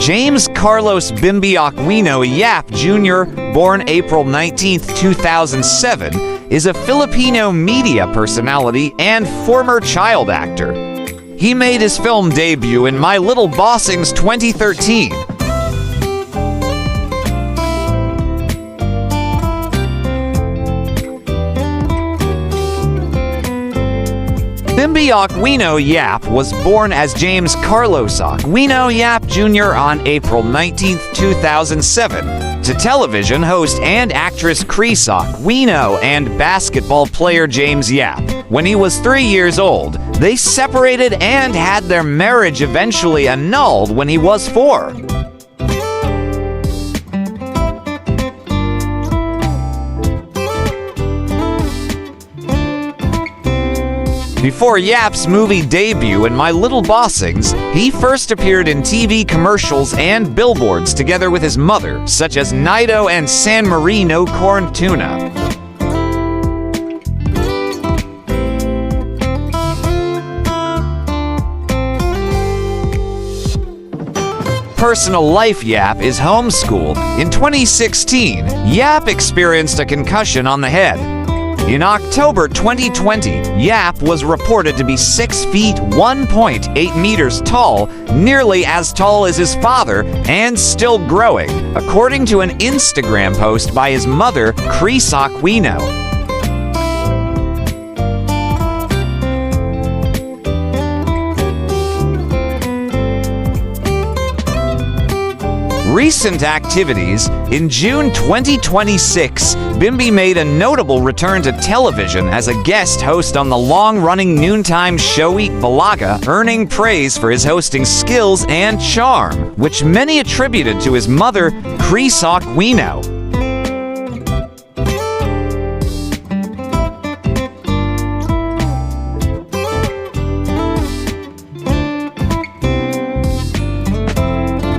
James Carlos Bimby Aquino Yap Jr., born April 19, 2007, is a Filipino media personality and former child actor. He made his film debut in My Little Bossings 2013. Bimby Aquino Yap was born as James Carlos Aquino Yap Jr. on April 19, 2007, to television host and actress Kris Aquino and basketball player James Yap. When he was 3 years old, they separated and had their marriage eventually annulled when he was 4. Before Yap's movie debut in My Little Bossings, he first appeared in TV commercials and billboards together with his mother, such as Nido and San Marino corned tuna. Personal life Yap is homeschooled. In 2016, Yap experienced a concussion on the head. In October 2020, Yap was reported to be 6 feet 1.8 meters tall, nearly as tall as his father, and still growing, according to an Instagram post by his mother, Kris Aquino. Recent activities. In June 2026, Bimby made a notable return to television as a guest host on the long-running noontime show Bulaga, earning praise for his hosting skills and charm, which many attributed to his mother, Kris Aquino.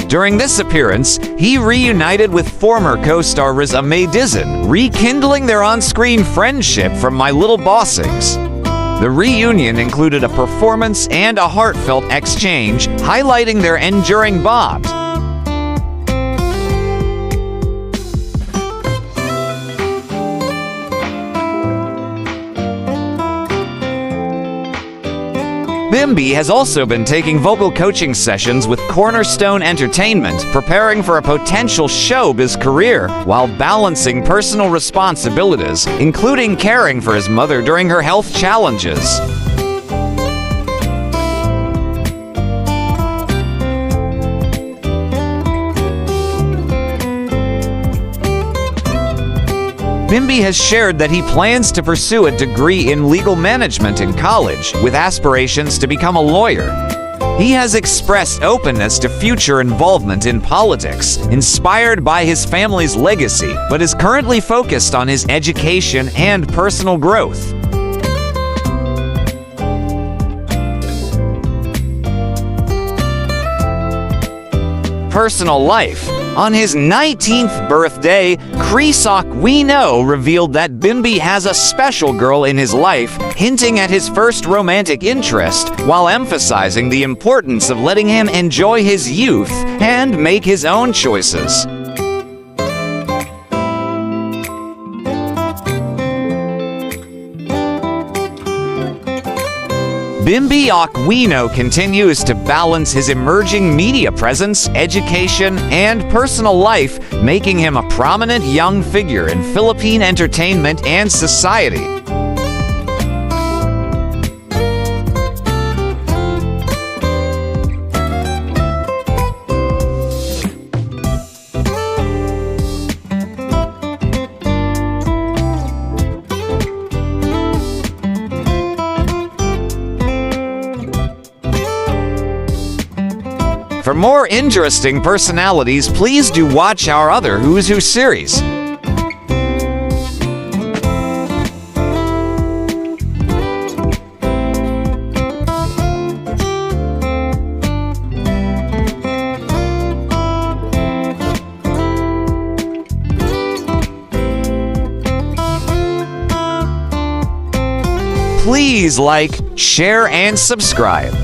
During this appearance, he reunited with former co-star Riz Dizon, rekindling their on-screen friendship from My Little Bossings. The reunion included a performance and a heartfelt exchange, highlighting their enduring bond. Bimby has also been taking vocal coaching sessions with Cornerstone Entertainment, preparing for a potential showbiz career, while balancing personal responsibilities, including caring for his mother during her health challenges. Bimby has shared that he plans to pursue a degree in legal management in college, with aspirations to become a lawyer. He has expressed openness to future involvement in politics, inspired by his family's legacy, but is currently focused on his education and personal growth. Personal life. On his 19th birthday, Kris Aquino revealed that Bimby has a special girl in his life, hinting at his first romantic interest, while emphasizing the importance of letting him enjoy his youth and make his own choices. Bimby Aquino continues to balance his emerging media presence, education, and personal life, making him a prominent young figure in Philippine entertainment and society. For more interesting personalities, please do watch our other Who's Who series. Please like, share, and subscribe.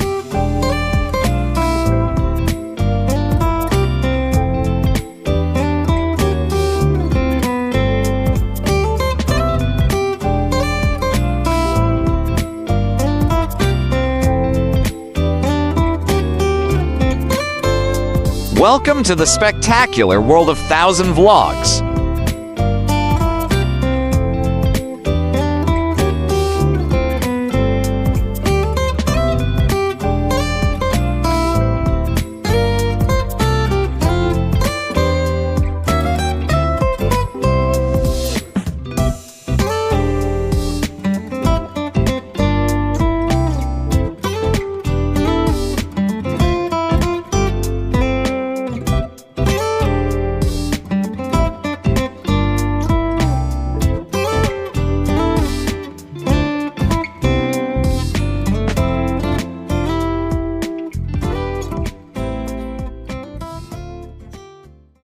Welcome to the spectacular world of 1000 vlogs.